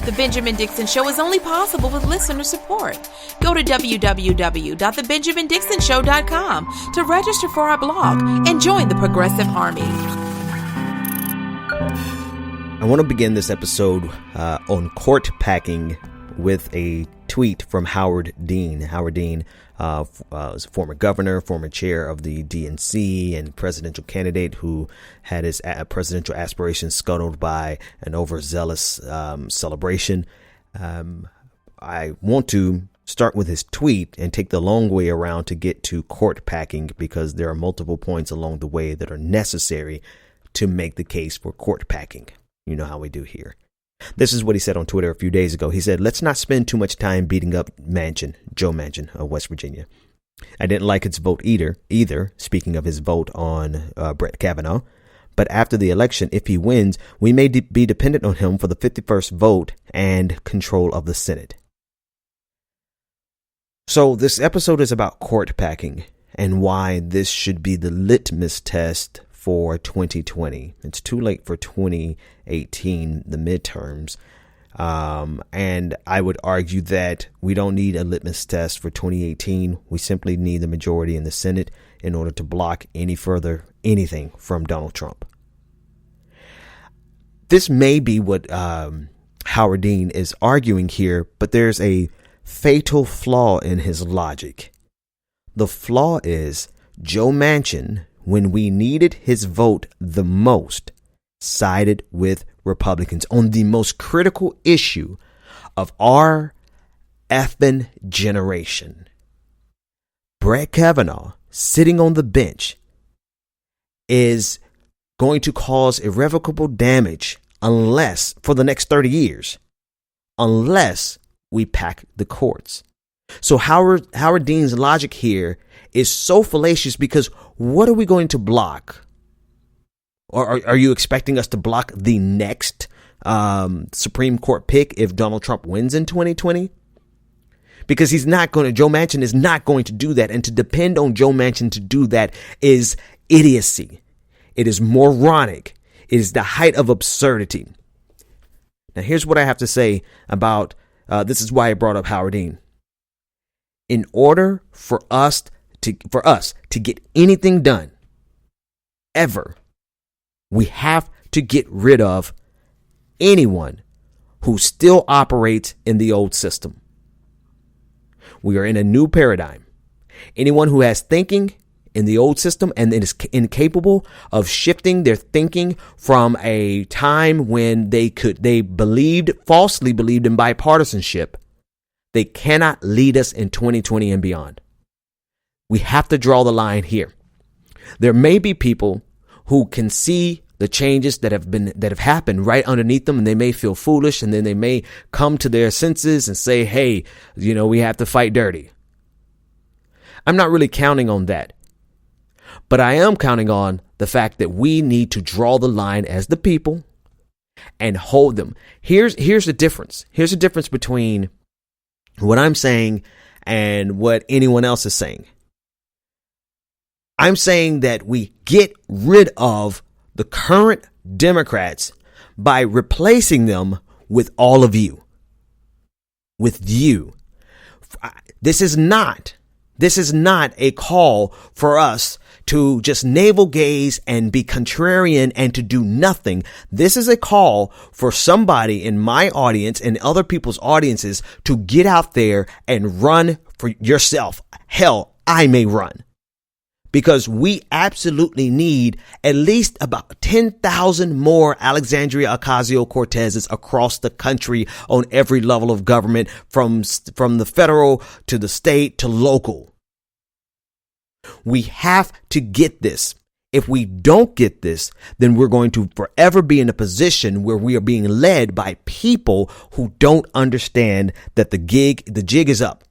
The Benjamin Dixon Show is only possible with listener support. Go to www.thebenjamindixonshow.com to register for our blog and join the Progressive Army. I want to begin this episode on court packing with a tweet from Howard Dean. Howard Dean was a former governor, former chair of the DNC, and presidential candidate who had his presidential aspirations scuttled by an overzealous celebration. I want to start with his tweet and take the long way around to get to court packing, because there are multiple points along the way that are necessary to make the case for court packing. You know how we do here. This is what he said on Twitter a few days ago. He said, "Let's not spend too much time beating up Manchin, Joe Manchin of West Virginia. I didn't like his vote either, speaking of his vote on Brett Kavanaugh. But after the election, if he wins, we may be dependent on him for the 51st vote and control of the Senate." So this episode is about court packing and why this should be the litmus test for 2020. It's too late for 2018, the midterms. And I would argue that we don't need a litmus test for 2018. We simply need the majority in the Senate in order to block anything from Donald Trump. This may be what Howard Dean is arguing here, but there's a fatal flaw in his logic. The flaw is Joe Manchin, when we needed his vote the most, sided with Republicans on the most critical issue of our effing generation. Brett Kavanaugh sitting on the bench is going to cause irrevocable damage for the next 30 years, unless we pack the courts. So Howard Dean's logic here is so fallacious, because what are we going to block? Or are you expecting us to block the next Supreme Court pick if Donald Trump wins in 2020? Because Joe Manchin is not going to do that. And to depend on Joe Manchin to do that is idiocy. It is moronic. It is the height of absurdity. Now, here's what I have to say about this is why I brought up Howard Dean. In order for us to get anything done ever, we have to get rid of anyone who still operates in the old system. We are in a new paradigm. Anyone who has thinking in the old system and is incapable of shifting their thinking from a time when they falsely believed in bipartisanship, they cannot lead us in 2020 and beyond. We have to draw the line here. There may be people who can see the changes that have happened right underneath them, and they may feel foolish, and then they may come to their senses and say, "Hey, we have to fight dirty." I'm not really counting on that, but I am counting on the fact that we need to draw the line as the people and hold them. Here's the difference. Here's the difference between what I'm saying and what anyone else is saying. I'm saying that we get rid of the current Democrats by replacing them with all of you. With you. This is not a call for us to just navel gaze and be contrarian and to do nothing. This is a call for somebody in my audience and other people's audiences to get out there and run for yourself. Hell, I may run. Because we absolutely need at least about 10,000 more Alexandria Ocasio-Cortezes across the country on every level of government, from the federal to the state to local. We have to get this. If we don't get this, then we're going to forever be in a position where we are being led by people who don't understand that the jig is up.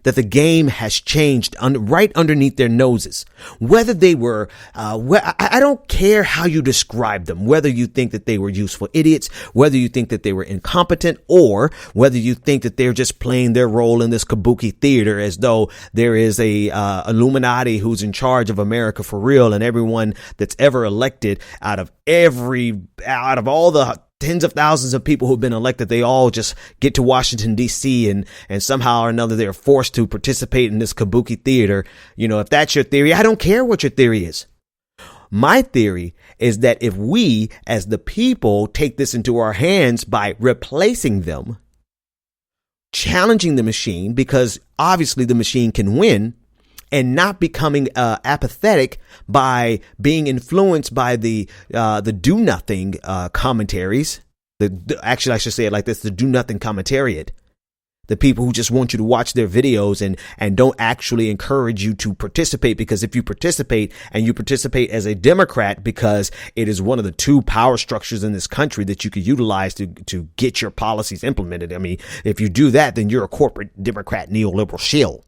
That the game has changed right underneath their noses. Whether they were, I don't care how you describe them, whether you think that they were useful idiots, whether you think that they were incompetent, or whether you think that they're just playing their role in this kabuki theater as though there is a Illuminati who's in charge of America for real, and everyone that's ever elected out of all the tens of thousands of people who've been elected, they all just get to Washington, D.C. and somehow or another they're forced to participate in this kabuki theater. You know, if that's your theory, I don't care what your theory is. My theory is that if we as the people take this into our hands by replacing them, challenging the machine, because obviously the machine can win, and not becoming apathetic by being influenced by the do nothing commentaries. Actually, I should say it like this: the do nothing commentariat. The people who just want you to watch their videos and don't actually encourage you to participate, because if you participate and you participate as a Democrat, because it is one of the two power structures in this country that you could utilize to get your policies implemented. I mean, if you do that, then you're a corporate Democrat neoliberal shill.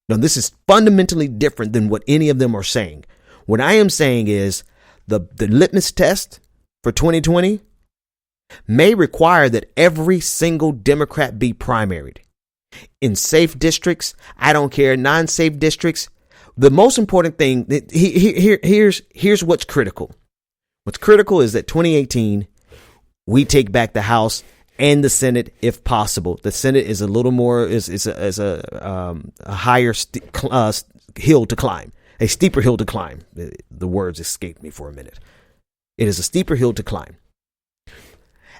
Now, this is fundamentally different than what any of them are saying. What I am saying is the litmus test for 2020 may require that every single Democrat be primaried. In safe districts, I don't care, non-safe districts, the most important thing, here's what's critical. What's critical is that 2018, we take back the House and the Senate if possible. The Senate is a little more, is a higher hill to climb, a steeper hill to climb. The words escaped me for a minute. It is a steeper hill to climb.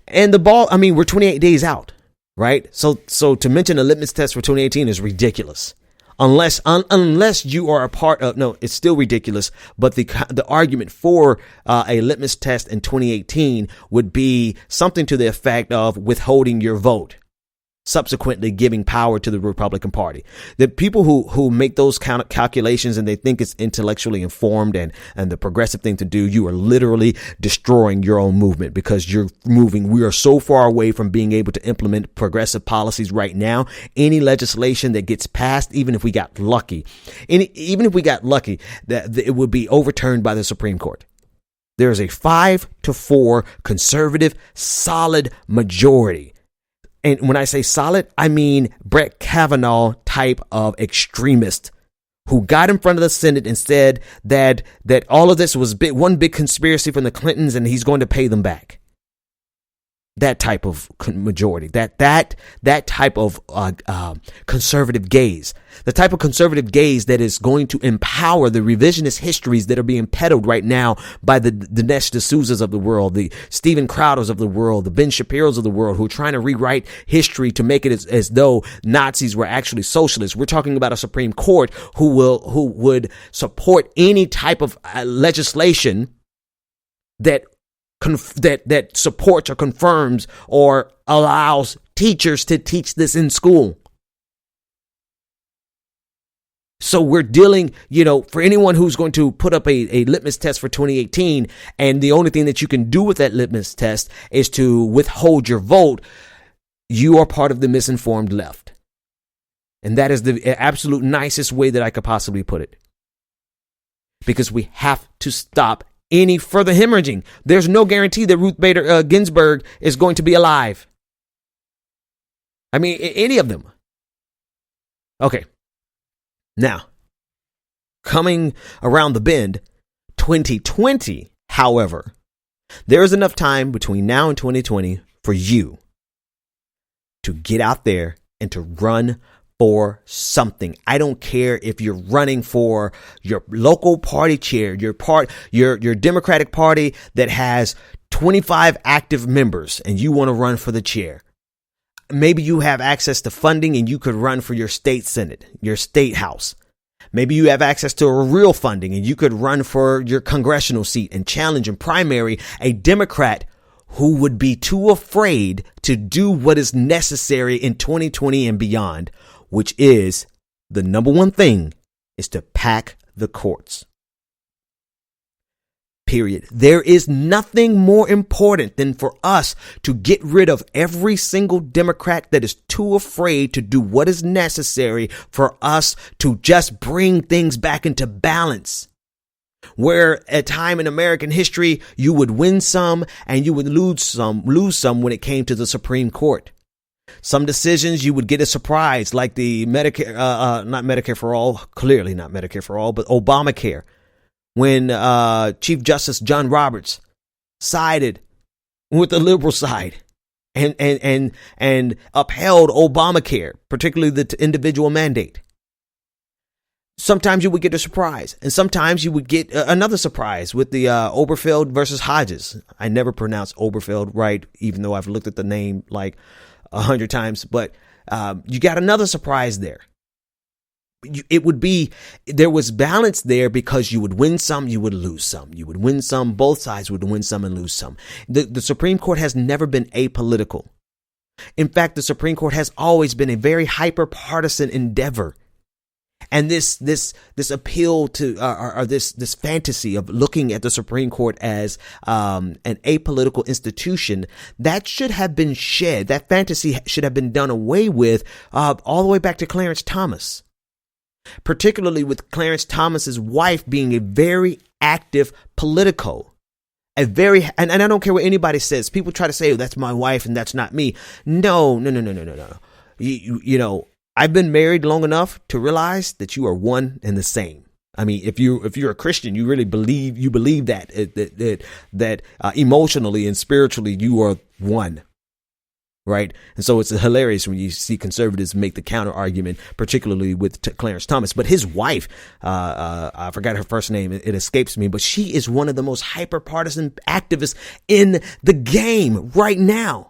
And the ball, I mean, we're 28 days out, right? So to mention a litmus test for 2018 is ridiculous. Unless you are a part of, no, it's still ridiculous. But the argument for a litmus test in 2018 would be something to the effect of withholding your vote, subsequently giving power to the Republican Party. The people who make those kind of calculations and they think it's intellectually informed and the progressive thing to do, you are literally destroying your own movement, because we are so far away from being able to implement progressive policies right now. Any legislation that gets passed, even if we got lucky, that it would be overturned by the Supreme Court. There is a 5-4 conservative solid majority. And when I say solid, I mean Brett Kavanaugh type of extremist who got in front of the Senate and said that all of this was one big conspiracy from the Clintons and he's going to pay them back. That type of majority, that type of conservative gaze, the type of conservative gaze that is going to empower the revisionist histories that are being peddled right now by the Dinesh D'Souza's of the world, the Steven Crowders of the world, the Ben Shapiro's of the world, who are trying to rewrite history to make it as though Nazis were actually socialists. We're talking about a Supreme Court who would support any type of legislation that supports or confirms or allows teachers to teach this in school. So we're dealing, for anyone who's going to put up a litmus test for 2018, and the only thing that you can do with that litmus test is to withhold your vote, you are part of the misinformed left. And that is the absolute nicest way that I could possibly put it. Because we have to stop any further hemorrhaging. There's no guarantee that Ruth Bader Ginsburg is going to be alive. I mean, any of them. Okay. Now, coming around the bend, 2020, however, there is enough time between now and 2020 for you to get out there and to run for something. I don't care if you're running for your local party chair, your Democratic Party that has 25 active members and you want to run for the chair. Maybe you have access to funding and you could run for your state Senate, your state house. Maybe you have access to a real funding and you could run for your congressional seat and challenge and primary a Democrat who would be too afraid to do what is necessary in 2020 and beyond, which is the number one thing is to pack the courts. Period. There is nothing more important than for us to get rid of every single Democrat that is too afraid to do what is necessary for us to just bring things back into balance. Where at time in American history, you would win some and you would lose some when it came to the Supreme Court. Some decisions you would get a surprise, like the Medicare, not Medicare for all, clearly not Medicare for all, but Obamacare. When Chief Justice John Roberts sided with the liberal side and upheld Obamacare, particularly the individual mandate. Sometimes you would get a surprise, and sometimes you would get another surprise with the Oberfeld versus Hodges. I never pronounce Oberfeld right, even though I've looked at the name like 100 times. But you got another surprise there. There was balance there because you would win some, you would lose some. You would win some, both sides would win some and lose some. The Supreme Court has never been apolitical. In fact, the Supreme Court has always been a very hyper-partisan endeavor. And this appeal to or this fantasy of looking at the Supreme Court as an apolitical institution, that should have been shed. That fantasy should have been done away with all the way back to Clarence Thomas, particularly with Clarence Thomas's wife being a very active Politico. And I don't care what anybody says. People try to say, oh, that's my wife and that's not me. No. You know, I've been married long enough to realize that you are one and the same. I mean, if you're a Christian, you really believe that emotionally and spiritually you are one, right? And so it's hilarious when you see conservatives make the counter argument, particularly with Clarence Thomas. But his wife, I forgot her first name, it escapes me, but she is one of the most hyper-partisan activists in the game right now.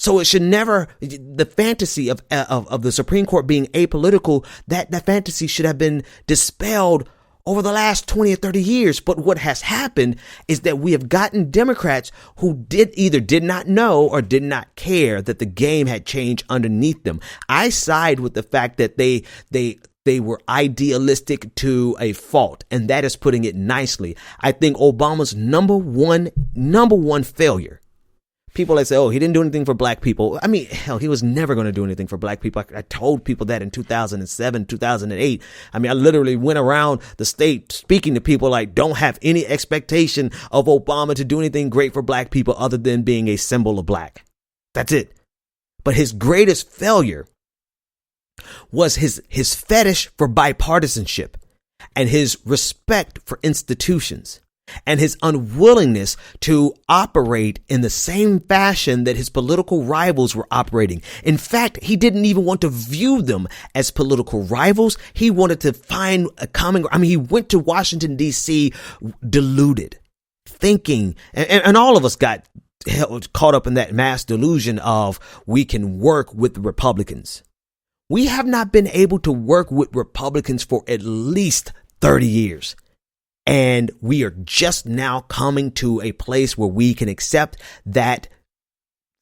So it should never, the fantasy of the Supreme Court being apolitical, that fantasy should have been dispelled over the last 20 or 30 years. But what has happened is that we have gotten Democrats who either did not know or did not care that the game had changed underneath them. I side with the fact that they were idealistic to a fault, and that is putting it nicely. I think Obama's number one failure. People that say, oh, he didn't do anything for black people. I mean, hell, he was never going to do anything for black people. I told people that in 2007, 2008. I mean, I literally went around the state speaking to people like, don't have any expectation of Obama to do anything great for black people other than being a symbol of black. That's it. But his greatest failure was his fetish for bipartisanship and his respect for institutions, and his unwillingness to operate in the same fashion that his political rivals were operating. In fact, he didn't even want to view them as political rivals. He wanted to find a common. I mean, he went to Washington, D.C. deluded, thinking, and all of us got caught up in that mass delusion of we can work with the Republicans. We have not been able to work with Republicans for at least 30 years. And we are just now coming to a place where we can accept that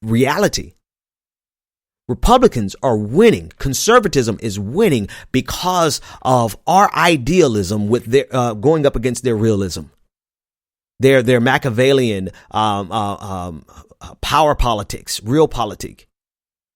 reality. Republicans are winning. Conservatism is winning because of our idealism with their going up against their realism. Their Machiavellian power politics, realpolitik.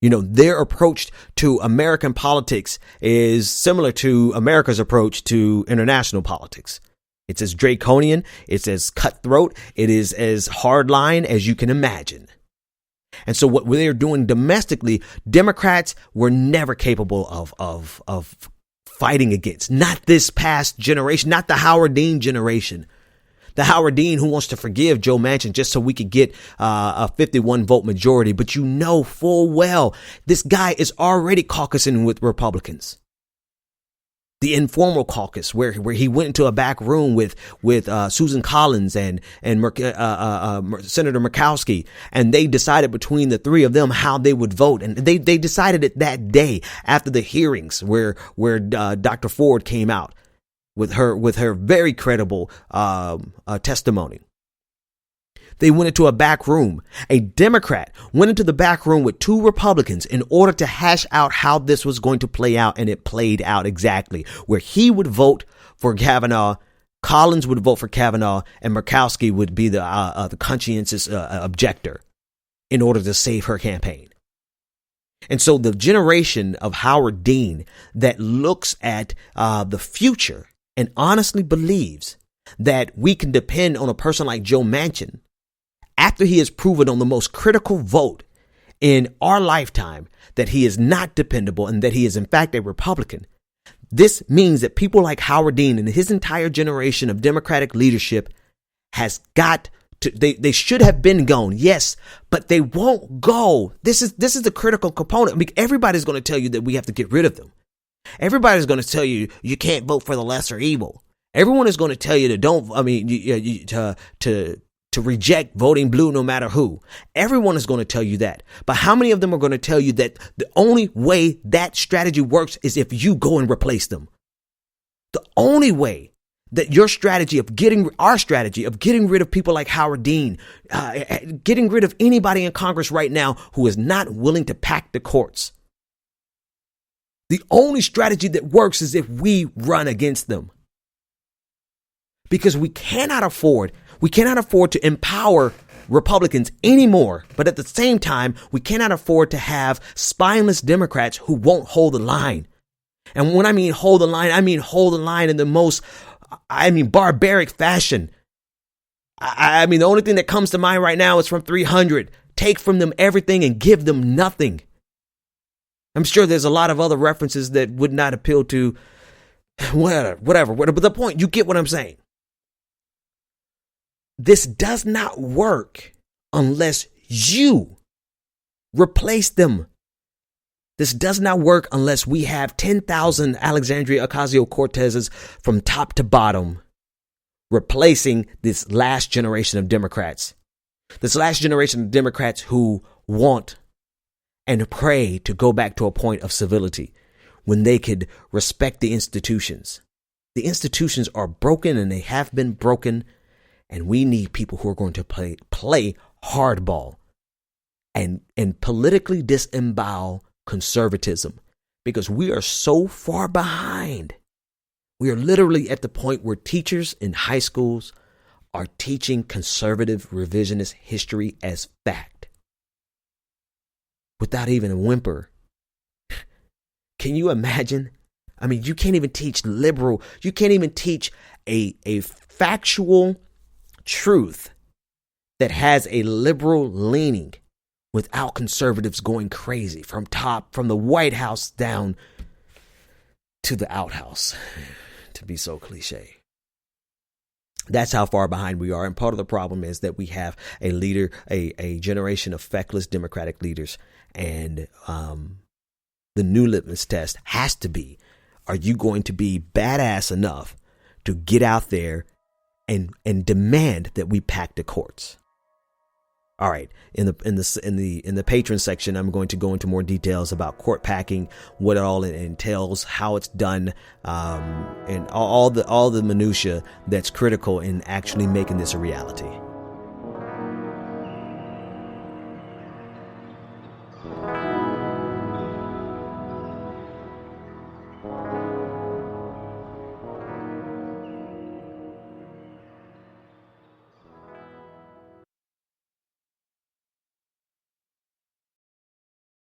You know, their approach to American politics is similar to America's approach to international politics. It's as draconian, it's as cutthroat, it is as hardline as you can imagine. And so what they're doing domestically, Democrats were never capable of fighting against. Not this past generation, not the Howard Dean generation. The Howard Dean who wants to forgive Joe Manchin just so we could get a 51 vote majority. But you know full well this guy is already caucusing with Republicans. The informal caucus where he went into a back room with Susan Collins and Senator Murkowski, and they decided between the three of them how they would vote. And they decided it that day after the hearings where Dr. Ford came out with her very credible testimony. They went into a back room. A Democrat went into the back room with two Republicans in order to hash out how this was going to play out. And it played out exactly where he would vote for Kavanaugh, Collins would vote for Kavanaugh, and Murkowski would be the conscientious objector in order to save her campaign. And so the generation of Howard Dean that looks at the future and honestly believes that we can depend on a person like Joe Manchin, after he has proven on the most critical vote in our lifetime that he is not dependable and that he is in fact a Republican. This means that people like Howard Dean and his entire generation of Democratic leadership has got They should have been gone, yes, but they won't go. This is the critical component. I mean, everybody's going to tell you that we have to get rid of them. Everybody's going to tell you you can't vote for the lesser evil. Everyone is going to tell you to to reject voting blue no matter who. Everyone is going to tell you that. But how many of them are going to tell you that the only way that strategy works is if you go and replace them? The only way that our strategy of getting rid of people like Howard Dean, getting rid of anybody in Congress right now who is not willing to pack the courts. The only strategy that works is if we run against them. Because we cannot afford to empower Republicans anymore. But at the same time, we cannot afford to have spineless Democrats who won't hold the line. And when I mean hold the line, I mean hold the line in the most barbaric fashion. I mean, the only thing that comes to mind right now is from 300. Take from them everything and give them nothing. I'm sure there's a lot of other references that would not appeal to whatever. But the point, you get what I'm saying. This does not work unless you replace them. This does not work unless we have 10,000 Alexandria Ocasio-Cortezes from top to bottom replacing this last generation of Democrats. This last generation of Democrats who want and pray to go back to a point of civility when they could respect the institutions. The institutions are broken and they have been broken, and we need people who are going to play hardball and politically disembowel conservatism, because we are so far behind. We are literally at the point where teachers in high schools are teaching conservative revisionist history as fact without even a whimper. Can you imagine? I mean, you can't even teach liberal. You can't even teach a factual truth that has a liberal leaning without conservatives going crazy from the White House down to the outhouse, to be so cliche. That's how far behind we are. And part of the problem is that we have a generation of feckless Democratic leaders. And the new litmus test has to be, are you going to be badass enough to get out there and demand that we pack the courts? All right. In the patron section, I'm going to go into more details about court packing, what all it entails, how it's done, and all the minutia that's critical in actually making this a reality.